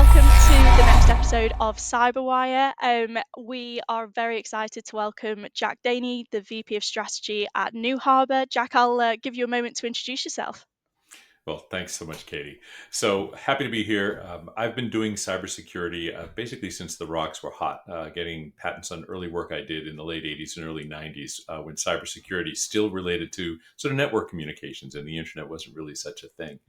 welcome to the next episode of CyberWire. We are very excited to welcome Jack Danahy, the VP of Strategy at NuHarbour. Jack, I'll give you a moment to introduce yourself. Well, thanks so much, Katie. So happy to be here. I've been doing cybersecurity basically since the rocks were hot, getting patents on early work I did in the late 80s and early 90s when cybersecurity still related to sort of network communications and the internet wasn't really such a thing.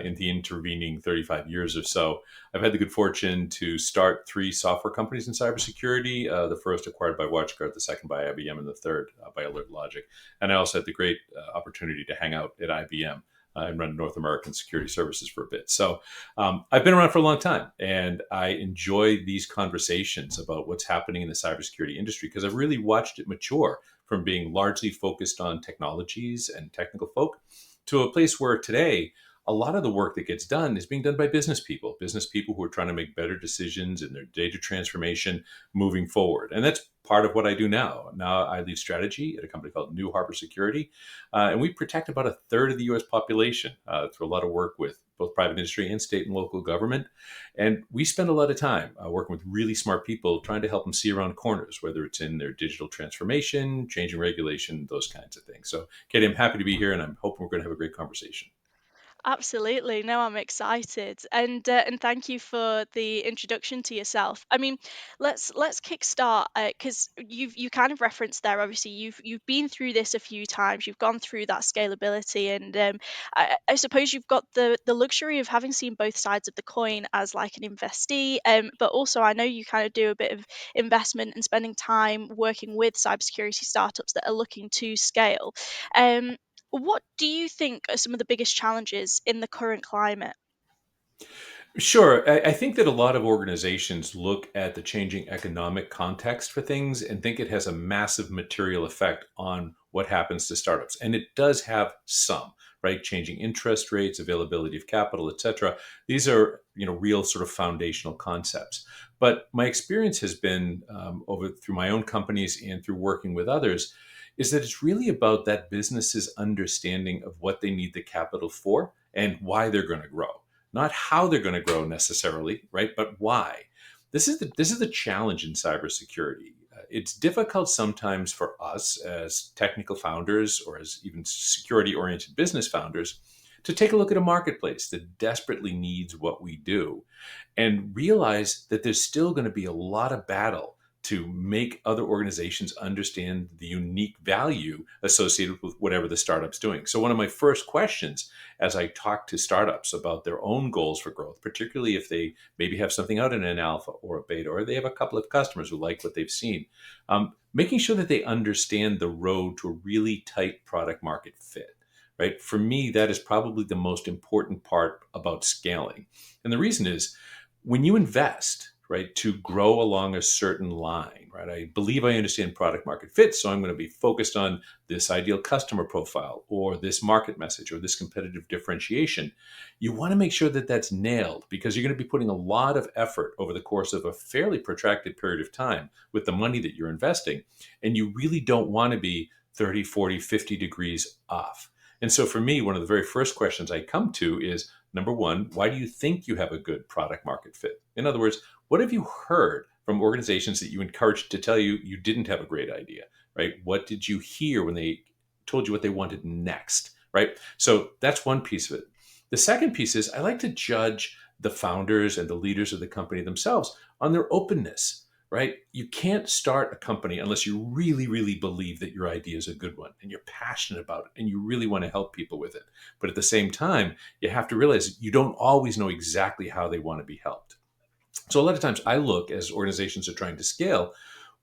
In the intervening 35 years or so, I've had the good fortune to start three software companies in cybersecurity. The first acquired by WatchGuard, the second by IBM, and the third by AlertLogic. And I also had the great opportunity to hang out at IBM and run North American security services for a bit. So I've been around for a long time, and I enjoy these conversations about what's happening in the cybersecurity industry because I've really watched it mature from being largely focused on technologies and technical folk to a place where today a lot of the work that gets done is being done by business people who are trying to make better decisions in their data transformation moving forward. And that's part of what I do now. Now I lead strategy at a company called NuHarbour Secuirty, and we protect about a third of the U.S. population through a lot of work with both private industry and state and local government. And we spend a lot of time working with really smart people trying to help them see around corners, whether it's in their digital transformation, changing regulation, those kinds of things. So, Katie, I'm happy to be here, and I'm hoping we're going to have a great conversation. Absolutely. No, I'm excited, and thank you for the introduction to yourself. I mean, let's kickstart because you kind of referenced there. Obviously, you've been through this a few times. You've gone through that scalability, and I suppose you've got the luxury of having seen both sides of the coin as like an investee. But also, I know you kind of do a bit of investment and spending time working with cybersecurity startups that are looking to scale. Um, what do you think are some of the biggest challenges in the current climate? Sure. I think that a lot of organizations look at the changing economic context for things and think it has a massive material effect on what happens to startups. And it does have some, right? Changing interest rates, availability of capital, et cetera. These are, real sort of foundational concepts. But my experience has been over through my own companies and through working with others is that it's really about that business's understanding of what they need the capital for and why they're going to grow, not how they're going to grow necessarily, right? But why. This is the challenge in cybersecurity. It's difficult sometimes for us as technical founders or as even security oriented business founders to take a look at a marketplace that desperately needs what we do and realize that there's still going to be a lot of battle to make other organizations understand the unique value associated with whatever the startup's doing. So one of my first questions as I talk to startups about their own goals for growth, particularly if they maybe have something out in an alpha or a beta, or they have a couple of customers who like what they've seen, making sure that they understand the road to a really tight product market fit. Right. For me, that is probably the most important part about scaling. And the reason is when you invest, right, to grow along a certain line, right? I believe I understand product market fit, so I'm going to be focused on this ideal customer profile or this market message or this competitive differentiation. You want to make sure that that's nailed because you're going to be putting a lot of effort over the course of a fairly protracted period of time with the money that you're investing. And you really don't want to be 30, 40, 50 degrees off. And so for me, one of the very first questions I come to is number one, why do you think you have a good product market fit? In other words, what have you heard from organizations that you encouraged to tell you you didn't have a great idea, right? What did you hear when they told you what they wanted next, right? So that's one piece of it. The second piece is I like to judge the founders and the leaders of the company themselves on their openness, right? You can't start a company unless you really, really believe that your idea is a good one and you're passionate about it and you really want to help people with it. But at the same time, you have to realize you don't always know exactly how they want to be helped. So a lot of times I look as organizations are trying to scale,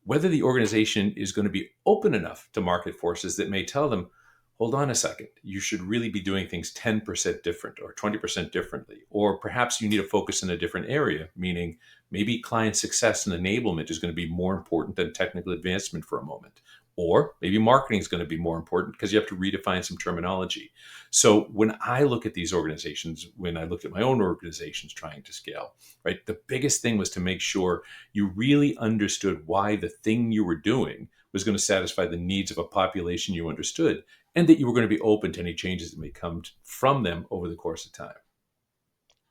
whether the organization is going to be open enough to market forces that may tell them, hold on a second, you should really be doing things 10% different or 20% differently. Or perhaps you need to focus in a different area, meaning maybe client success and enablement is going to be more important than technical advancement for a moment. Or maybe marketing is going to be more important because you have to redefine some terminology. So when I look at these organizations, when I looked at my own organizations trying to scale, right, the biggest thing was to make sure you really understood why the thing you were doing was going to satisfy the needs of a population you understood and that you were going to be open to any changes that may come from them over the course of time.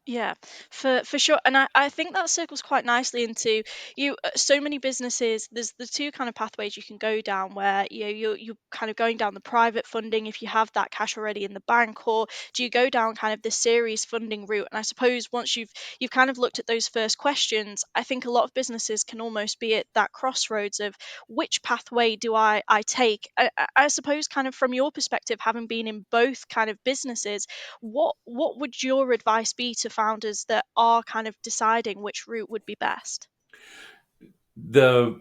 Yeah, for sure, and I think that circles quite nicely into you. So many businesses, there's the two kind of pathways you can go down, where you're kind of going down the private funding if you have that cash already in the bank, or do you go down kind of the series funding route? And I suppose once you've kind of looked at those first questions, I think a lot of businesses can almost be at that crossroads of which pathway do I take. I suppose kind of from your perspective, having been in both kind of businesses, what would your advice be to founders that are kind of deciding which route would be best? The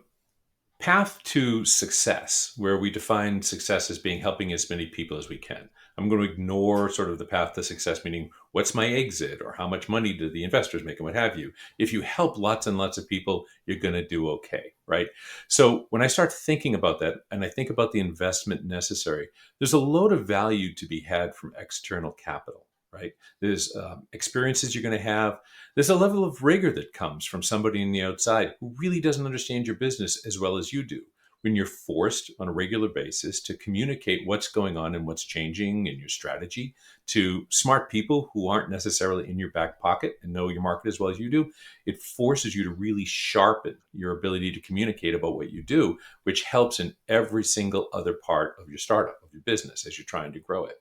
path to success, where we define success as being helping as many people as we can. I'm going to ignore sort of the path to success, meaning what's my exit or how much money do the investors make and what have you. If you help lots and lots of people, you're going to do okay, right? So when I start thinking about that and I think about the investment necessary, there's a load of value to be had from external capital, right? There's experiences you're going to have. There's a level of rigor that comes from somebody on the outside who really doesn't understand your business as well as you do. When you're forced on a regular basis to communicate what's going on and what's changing in your strategy to smart people who aren't necessarily in your back pocket and know your market as well as you do, it forces you to really sharpen your ability to communicate about what you do, which helps in every single other part of your startup, of your business as you're trying to grow it.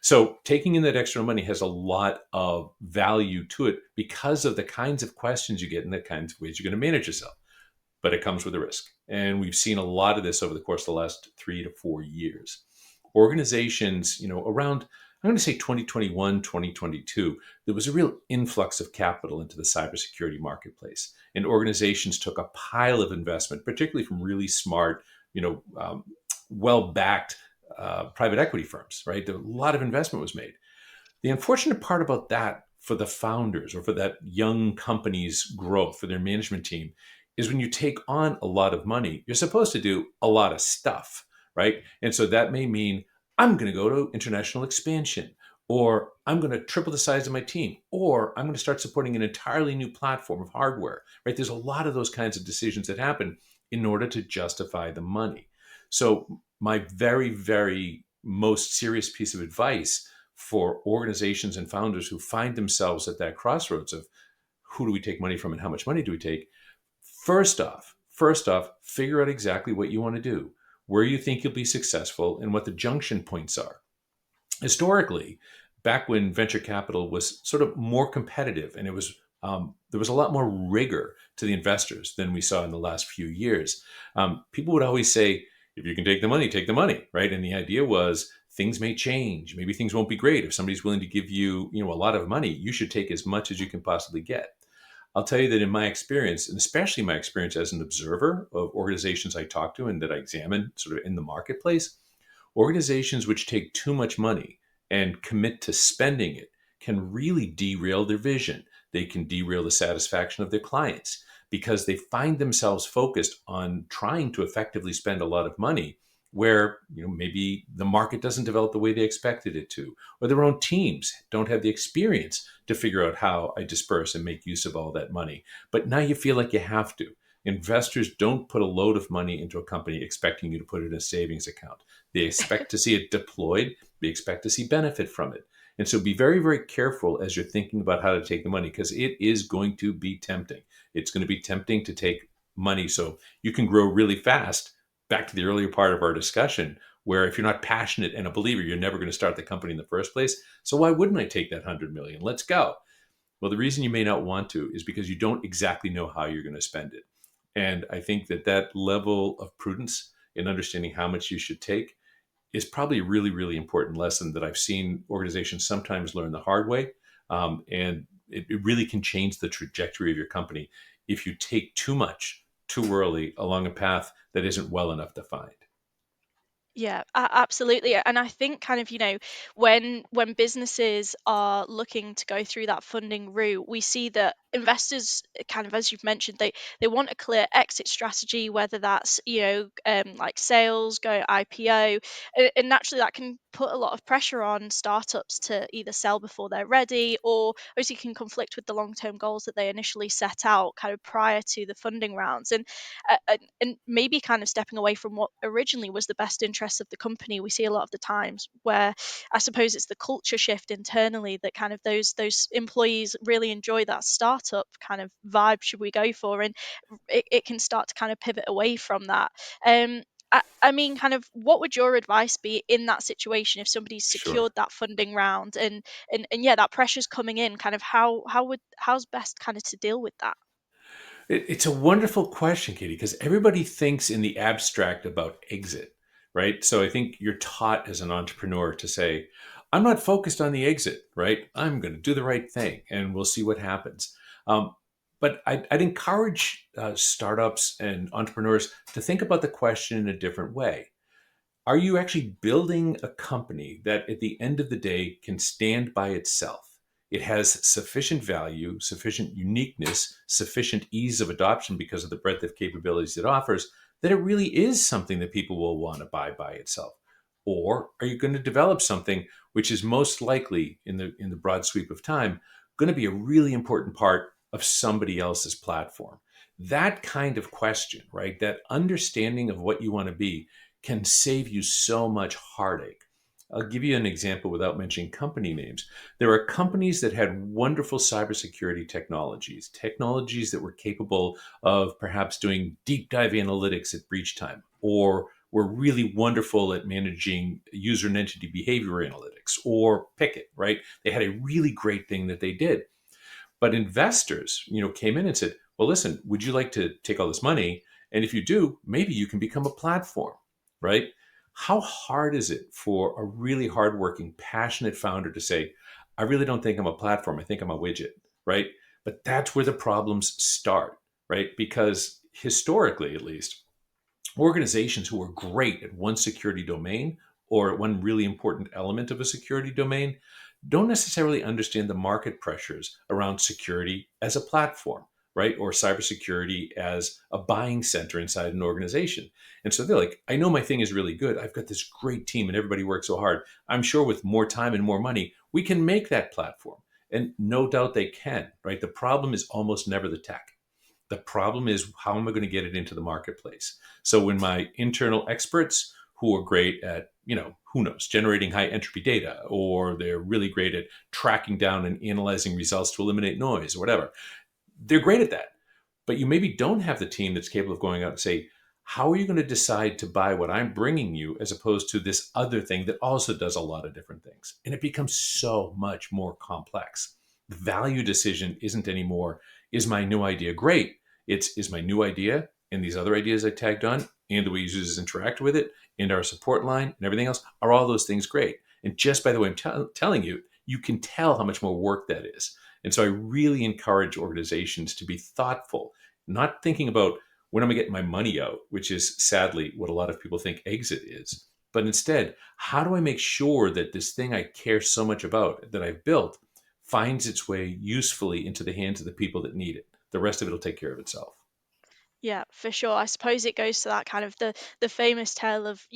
So taking in that extra money has a lot of value to it because of the kinds of questions you get and the kinds of ways you're going to manage yourself. But it comes with a risk. And we've seen a lot of this over the course of the last 3 to 4 years. Organizations, around, I'm going to say 2021, 2022, there was a real influx of capital into the cybersecurity marketplace. And organizations took a pile of investment, particularly from really smart, you know, um, well backed private equity firms, right? A lot of investment was made. The unfortunate part about that for the founders or for that young company's growth, for their management team, is when you take on a lot of money, you're supposed to do a lot of stuff, right? And so that may mean I'm going to go to international expansion, or I'm going to triple the size of my team, or I'm going to start supporting an entirely new platform of hardware, right? There's a lot of those kinds of decisions that happen in order to justify the money. So, my very, very most serious piece of advice for organizations and founders who find themselves at that crossroads of who do we take money from and how much money do we take. First off, figure out exactly what you want to do, where you think you'll be successful, and what the junction points are. Historically, back when venture capital was sort of more competitive and it was there was a lot more rigor to the investors than we saw in the last few years. People would always say, if you can take the money, right? And the idea was things may change. Maybe things won't be great. If somebody's willing to give you, a lot of money, you should take as much as you can possibly get. I'll tell you that in my experience, and especially my experience as an observer of organizations I talk to and that I examine sort of in the marketplace, organizations which take too much money and commit to spending it can really derail their vision. They can derail the satisfaction of their clients because they find themselves focused on trying to effectively spend a lot of money where maybe the market doesn't develop the way they expected it to, or their own teams don't have the experience to figure out how I disperse and make use of all that money. But now you feel like you have to. Investors don't put a load of money into a company expecting you to put it in a savings account. They expect to see it deployed. They expect to see benefit from it. And so be very, very careful as you're thinking about how to take the money because it is going to be tempting. It's going to be tempting to take money so you can grow really fast. Back to the earlier part of our discussion, where if you're not passionate and a believer, you're never going to start the company in the first place. So why wouldn't I take that 100 million? Let's go. Well, the reason you may not want to is because you don't exactly know how you're going to spend it. And I think that that level of prudence in understanding how much you should take is probably a really, really important lesson that I've seen organizations sometimes learn the hard way. And it really can change the trajectory of your company if you take too much too early along a path that isn't well enough defined. Yeah, absolutely. And I think kind of, when businesses are looking to go through that funding route, we see that investors kind of, as you've mentioned, they want a clear exit strategy, whether that's, like sales, go IPO, and naturally that can put a lot of pressure on startups to either sell before they're ready, or obviously can conflict with the long-term goals that they initially set out kind of prior to the funding rounds. And maybe kind of stepping away from what originally was the best interest rest of the company, we see a lot of the times where I suppose it's the culture shift internally that kind of those employees really enjoy that startup kind of vibe should we go for, and it can start to kind of pivot away from that. I mean, kind of, what would your advice be in that situation if somebody's Sure. secured that funding round and yeah, that pressure's coming in? Kind of how's best kind of to deal with that? It's a wonderful question, Katie, because everybody thinks in the abstract about exit, right? So I think you're taught as an entrepreneur to say, I'm not focused on the exit, right? I'm going to do the right thing and we'll see what happens. Um, but I'd encourage startups and entrepreneurs to think about the question in a different way. Are you actually building a company that at the end of the day can stand by itself? It has sufficient value, sufficient uniqueness, sufficient ease of adoption because of the breadth of capabilities it offers, that it really is something that people will want to buy by itself? Or are you going to develop something which is most likely in the broad sweep of time going to be a really important part of somebody else's platform? That kind of question, right? That understanding of what you want to be can save you so much heartache. I'll give you an example without mentioning company names. There are companies that had wonderful cybersecurity technologies, technologies that were capable of perhaps doing deep dive analytics at breach time, or were really wonderful at managing user and entity behavior analytics, or pick it, right? They had a really great thing that they did. But investors, came in and said, well, listen, would you like to take all this money? And if you do, maybe you can become a platform, right? How hard is it for a really hardworking, passionate founder to say, I really don't think I'm a platform. I think I'm a widget, right? But that's where the problems start, right? Because historically, at least, organizations who are great at one security domain or at one really important element of a security domain don't necessarily understand the market pressures around security as a platform, right? Or cybersecurity as a buying center inside an organization. And so they're like, I know my thing is really good. I've got this great team and everybody works so hard. I'm sure with more time and more money, we can make that platform. And no doubt they can, right? The problem is almost never the tech. The problem is, how am I going to get it into the marketplace? So when my internal experts who are great at, who knows, generating high entropy data, or they're really great at tracking down and analyzing results to eliminate noise or whatever, they're great at that. But you maybe don't have the team that's capable of going out and say, how are you going to decide to buy what I'm bringing you as opposed to this other thing that also does a lot of different things? And it becomes so much more complex. The value decision isn't anymore, is my new idea great? It's, is my new idea and these other ideas I tagged on and the way users interact with it and our support line and everything else, are all those things great? And just by the way I'm telling you, you can tell how much more work that is. And so I really encourage organizations to be thoughtful, not thinking about when am I getting my money out, which is sadly what a lot of people think exit is, but instead, how do I make sure that this thing I care so much about that I've built finds its way usefully into the hands of the people that need it? The rest of it will take care of itself. Yeah, for sure. I suppose it goes to that kind of the famous tale of,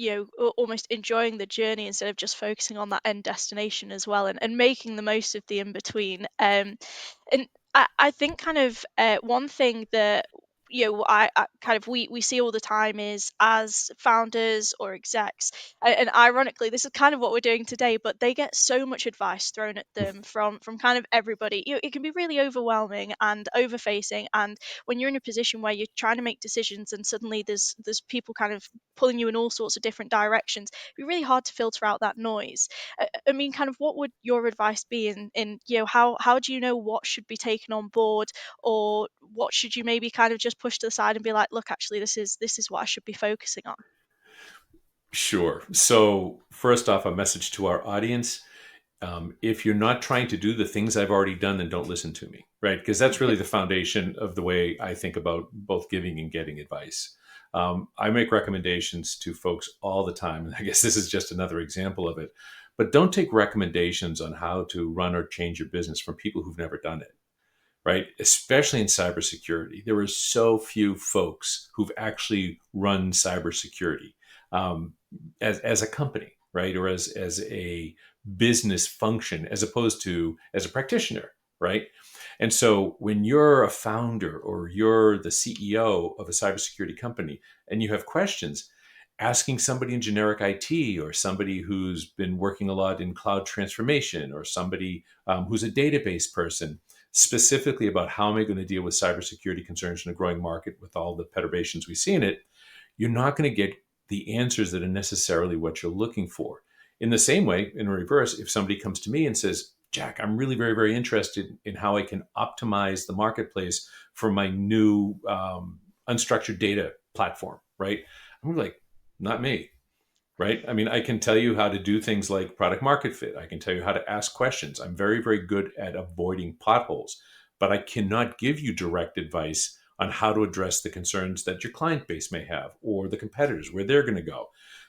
almost enjoying the journey instead of just focusing on that end destination as well, and making the most of the in between. And I think kind of one thing that I kind of we see all the time is, as founders or execs, and ironically this is kind of what we're doing today, but they get so much advice thrown at them from kind of everybody. It can be really overwhelming and overfacing, and when you're in a position where you're trying to make decisions and suddenly there's people kind of pulling you in all sorts of different directions, it'd be really hard to filter out that noise. I mean, kind of, what would your advice be in how do you know what should be taken on board, or what should you maybe kind of just push to the side and be like, look, actually, this is what I should be focusing on? Sure. So, first off, a message to our audience. If you're not trying to do the things I've already done, then don't listen to me, right? Because that's really the foundation of the way I think about both giving and getting advice. I make recommendations to folks all the time. And I guess this is just another example of it. But don't take recommendations on how to run or change your business from people who've never done it, right? Especially in cybersecurity. There are so few folks who've actually run cybersecurity as a company, right? Or as a business function, as opposed to as a practitioner, right? And so when you're a founder or you're the CEO of a cybersecurity company and you have questions, asking somebody in generic IT, or somebody who's been working a lot in cloud transformation, or somebody who's a database person, specifically about how am I going to deal with cybersecurity concerns in a growing market with all the perturbations we see in it, you're not going to get the answers that are necessarily what you're looking for. In the same way, in reverse, if somebody comes to me and says, Jack, I'm really very, very interested in how I can optimize the marketplace for my new unstructured data platform, right? I'm like, not me, right? I mean, I can tell you how to do things like product market fit. I can tell you how to ask questions. I'm very, very good at avoiding potholes, but I cannot give you direct advice on how to address the concerns that your client base may have or the competitors, where they're going to go.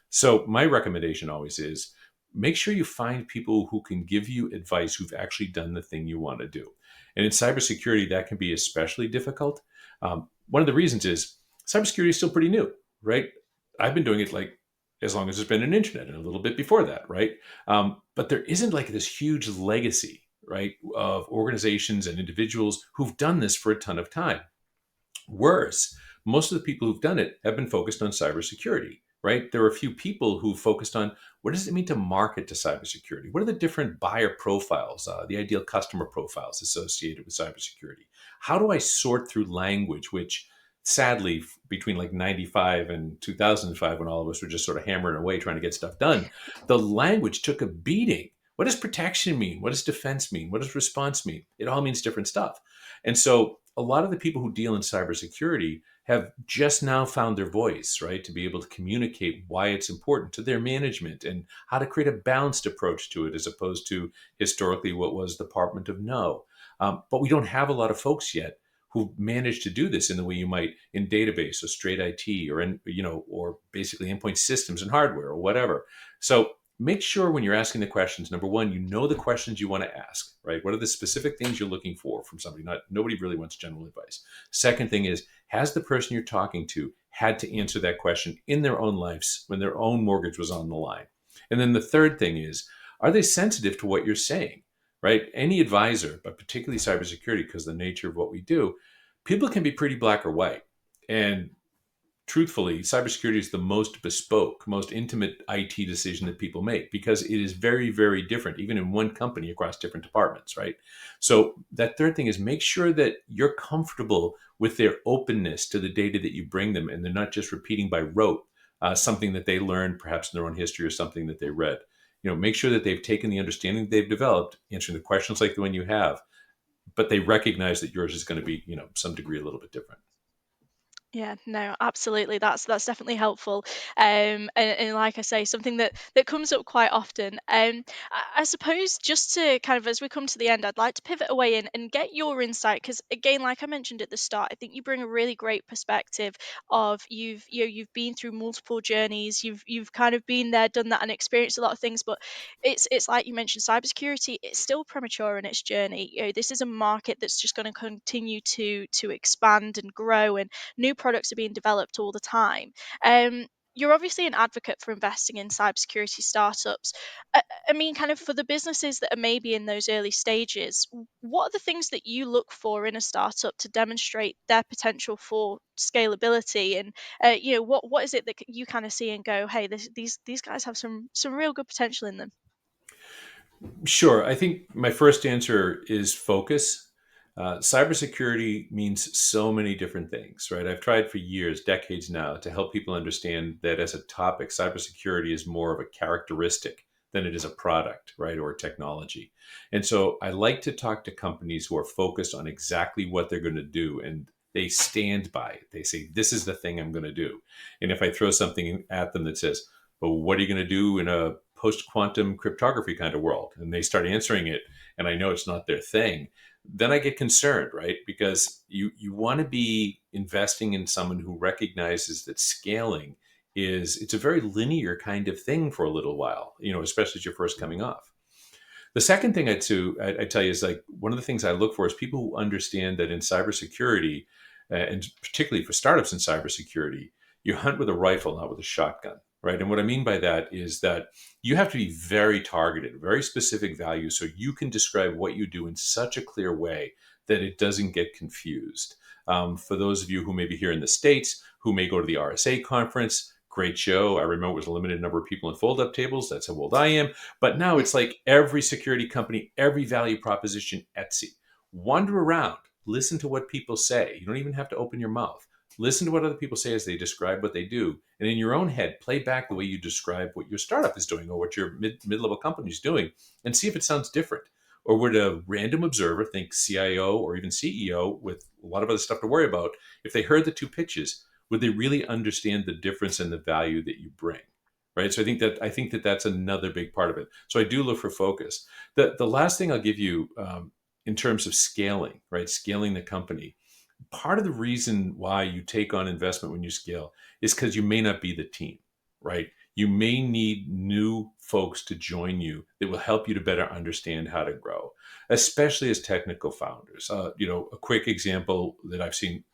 So, my recommendation always is make sure you find people who can give you advice who've actually done the thing you want to do. And in cybersecurity, that can be especially difficult. One of the reasons is cybersecurity is still pretty new, right? I've been doing it like as long as there's been an internet and a little bit before that, right? But there isn't like this huge legacy, right, of organizations and individuals who've done this for a ton of time. Worse, most of the people who've done it have been focused on cybersecurity, right? There are a few people who focused on what does it mean to market to cybersecurity? What are the different buyer profiles, the ideal customer profiles associated with cybersecurity? How do I sort through language, which sadly, between like 95 and 2005, when all of us were just sort of hammering away trying to get stuff done, the language took a beating. What does protection mean? What does defense mean? What does response mean? It all means different stuff. And so a lot of the people who deal in cybersecurity have just now found their voice, right? To be able to communicate why it's important to their management and how to create a balanced approach to it, as opposed to historically what was the Department of No. But we don't have a lot of folks yet who managed to do this in the way you might in database or straight IT, or in, or basically endpoint systems and hardware or whatever. So make sure when you're asking the questions, number one, you know the questions you want to ask, right? What are the specific things you're looking for from somebody? Nobody really wants general advice. Second thing is, has the person you're talking to had to answer that question in their own lives when their own mortgage was on the line? And then the third thing is, are they sensitive to what you're saying? Right? Any advisor, but particularly cybersecurity, because of the nature of what we do, people can be pretty black or white. And truthfully, cybersecurity is the most bespoke, most intimate IT decision that people make, because it is very, very different, even in one company across different departments, right? So that third thing is make sure that you're comfortable with their openness to the data that you bring them, and they're not just repeating by rote something that they learned perhaps in their own history or something that they read. Make sure that they've taken the understanding that they've developed, answering the questions like the one you have, but they recognize that yours is going to be, some degree a little bit different. Yeah, no, absolutely. That's definitely helpful. And like I say, something that comes up quite often. I suppose just to kind of as we come to the end, I'd like to pivot away and get your insight because again, like I mentioned at the start, I think you bring a really great perspective of you've been through multiple journeys, you've kind of been there, done that, and experienced a lot of things. But it's like you mentioned, cybersecurity, it's still premature in its journey. This is a market that's just going to continue to expand and grow, and new products are being developed all the time. You're obviously an advocate for investing in cybersecurity startups. I, I mean, kind of for the businesses that are maybe in those early stages, what are the things that you look for in a startup to demonstrate their potential for scalability? And what is it that you kind of see and go, hey, these guys have some real good potential in them? Sure. I think my first answer is focus. Cybersecurity means so many different things, right? I've tried for years, decades now, to help people understand that as a topic, cybersecurity is more of a characteristic than it is a product, right, or technology. And so I like to talk to companies who are focused on exactly what they're going to do, and they stand by it. They say, this is the thing I'm going to do. And if I throw something at them that says, well, what are you going to do in a post quantum cryptography kind of world? And they start answering it, and I know it's not their thing, then I get concerned, right? Because you want to be investing in someone who recognizes that scaling it's a very linear kind of thing for a little while, especially as you're first coming off. The second thing I tell you is like one of the things I look for is people who understand that in cybersecurity, and particularly for startups in cybersecurity, you hunt with a rifle, not with a shotgun, right? And what I mean by that is that you have to be very targeted, very specific value, so you can describe what you do in such a clear way that it doesn't get confused. For those of you who may be here in the States, who may go to the RSA conference, Great show. I remember it was a limited number of people in fold up tables. That's how old I am. But now it's like every security company, every value proposition, Etsy. Wander around, listen to what people say. You don't even have to open your mouth. Listen to what other people say as they describe what they do. And in your own head, play back the way you describe what your startup is doing or what your mid-level company is doing and see if it sounds different. Or would a random observer, think CIO or even CEO with a lot of other stuff to worry about, if they heard the two pitches, would they really understand the difference and the value that you bring? Right. So I think that that's another big part of it. So I do look for focus. The last thing I'll give you in terms of scaling, right? Scaling the company. Part of the reason why you take on investment when you scale is because you may not be the team, right? You may need new folks to join you that will help you to better understand how to grow, especially as technical founders. A quick example that I've seen,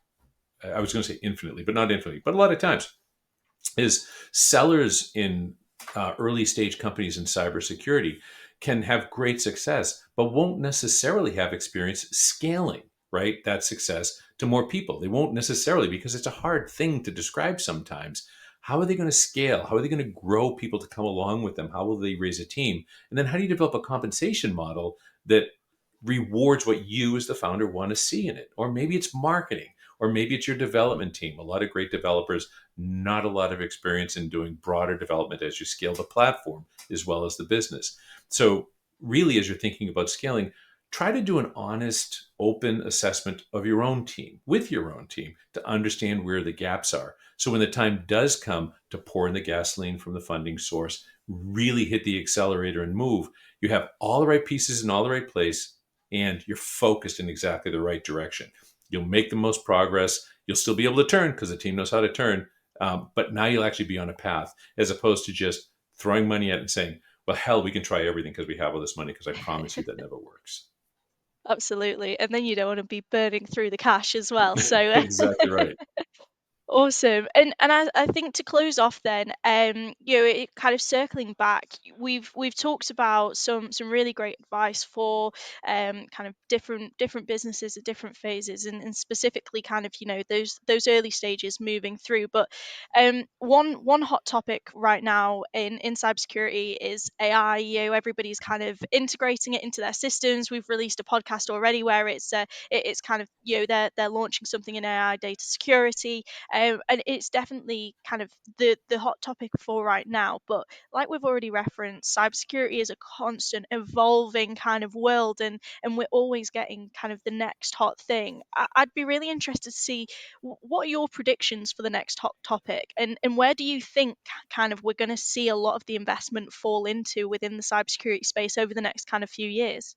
I was going to say infinitely, but not infinitely, but a lot of times is sellers in early stage companies in cybersecurity can have great success, but won't necessarily have experience scaling, right? That success to more people. They won't necessarily, because it's a hard thing to describe sometimes. How are they going to scale? How are they going to grow people to come along with them? How will they raise a team? And then how do you develop a compensation model that rewards what you as the founder want to see in it? Or maybe it's marketing, or maybe it's your development team. A lot of great developers, not a lot of experience in doing broader development as you scale the platform as well as the business. So, really, as you're thinking about scaling, try to do an honest, open assessment of your own team with your own team to understand where the gaps are. So, when the time does come to pour in the gasoline from the funding source, really hit the accelerator and move, you have all the right pieces in all the right place and you're focused in exactly the right direction. You'll make the most progress. You'll still be able to turn because the team knows how to turn. But now you'll actually be on a path as opposed to just throwing money at it and saying, well, hell, we can try everything because we have all this money, because I promise you that never works. Absolutely. And then you don't want to be burning through the cash as well. So Exactly right. awesome. And I think to close off then, it kind of circling back, we've talked about some really great advice for kind of different businesses at different phases and specifically kind of, those early stages moving through. But one hot topic right now in cybersecurity is AI. Everybody's kind of integrating it into their systems. We've released a podcast already where it's kind of, they're launching something in AI data security, and it's definitely kind of the hot topic for right now. But like we've already referenced, cybersecurity is a constant evolving kind of world, and we're always getting kind of the next hot thing. I'd be really interested to see what are your predictions for the next hot topic, and where do you think kind of we're going to see a lot of the investment fall into within the cybersecurity space over the next kind of few years?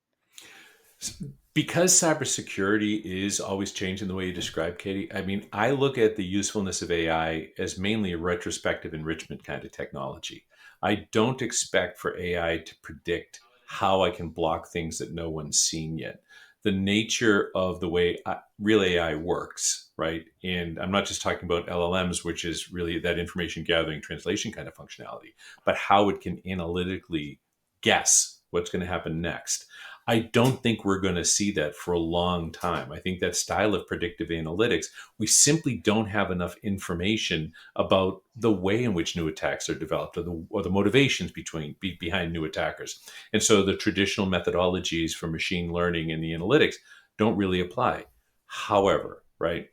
Because cybersecurity is always changing the way you describe, Katie, I mean, I look at the usefulness of AI as mainly a retrospective enrichment kind of technology. I don't expect for AI to predict how I can block things that no one's seen yet. The nature of the way real AI works, right? And I'm not just talking about LLMs, which is really that information gathering translation kind of functionality, but how it can analytically guess what's going to happen next. I don't think we're going to see that for a long time. I think that style of predictive analytics, we simply don't have enough information about the way in which new attacks are developed, or the motivations behind new attackers. And so the traditional methodologies for machine learning and the analytics don't really apply. However, right,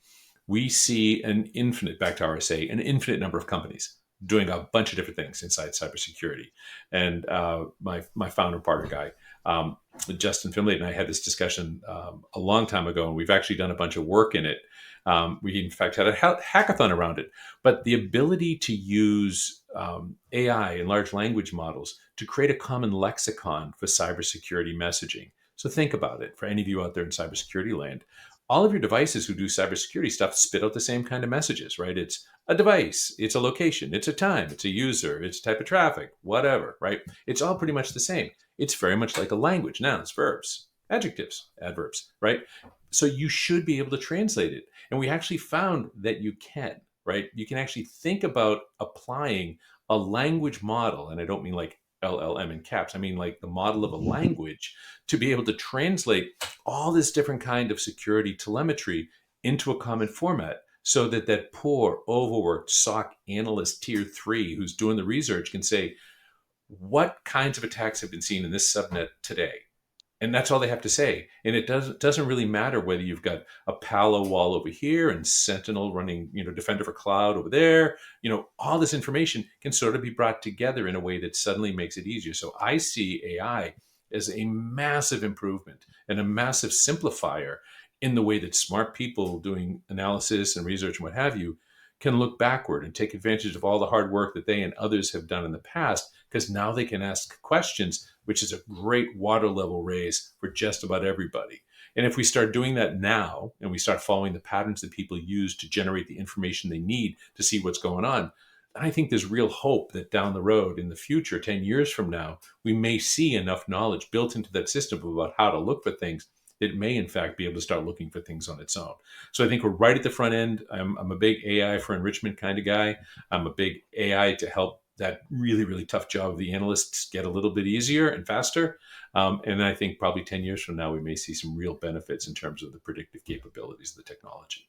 we see back to RSA, an infinite number of companies doing a bunch of different things inside cybersecurity. And my founder partner guy, Justin Finley, and I had this discussion a long time ago, and we've actually done a bunch of work in it. We, in fact, had a hackathon around it. But the ability to use AI and large language models to create a common lexicon for cybersecurity messaging. So think about it. For any of you out there in cybersecurity land, all of your devices who do cybersecurity stuff spit out the same kind of messages, right? It's a device, it's a location, it's a time, it's a user, it's type of traffic, whatever, right? It's all pretty much the same. It's very much like a language: nouns, verbs, adjectives, adverbs, right? So you should be able to translate it. And we actually found that you can, right? You can actually think about applying a language model, and I don't mean like LLM in caps, I mean like the model of a language, to be able to translate all this different kind of security telemetry into a common format so that that poor overworked SOC analyst tier 3 who's doing the research can say, what kinds of attacks have been seen in this subnet today? And that's all they have to say. And it doesn't really matter whether you've got a Palo wall over here and Sentinel running, Defender for Cloud over there. All this information can sort of be brought together in a way that suddenly makes it easier. So I see AI as a massive improvement and a massive simplifier in the way that smart people doing analysis and research and what have you can look backward and take advantage of all the hard work that they and others have done in the past, because now they can ask questions, which is a great water level raise for just about everybody. And if we start doing that now and we start following the patterns that people use to generate the information they need to see what's going on, then I think there's real hope that down the road in the future, 10 years from now, we may see enough knowledge built into that system about how to look for things that may, in fact, be able to start looking for things on its own. So I think we're right at the front end. I'm a big AI for enrichment kind of guy. I'm a big AI to help that really, really tough job of the analysts get a little bit easier and faster. And I think probably 10 years from now, we may see some real benefits in terms of the predictive capabilities of the technology.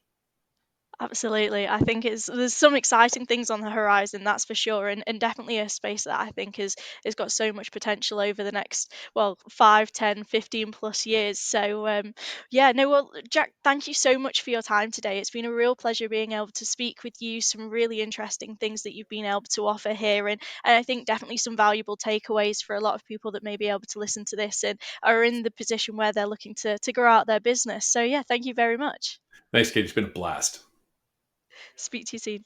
Absolutely. I think there's some exciting things on the horizon, that's for sure, and definitely a space that I think is got so much potential over the next, well, 5, 10, 15 plus years. So yeah, no, well, Jack, thank you so much for your time today. It's been a real pleasure being able to speak with you, some really interesting things that you've been able to offer here, and I think definitely some valuable takeaways for a lot of people that may be able to listen to this and are in the position where they're looking to grow out their business. So yeah, thank you very much. Thanks, Kate. It's been a blast. Speak to you soon.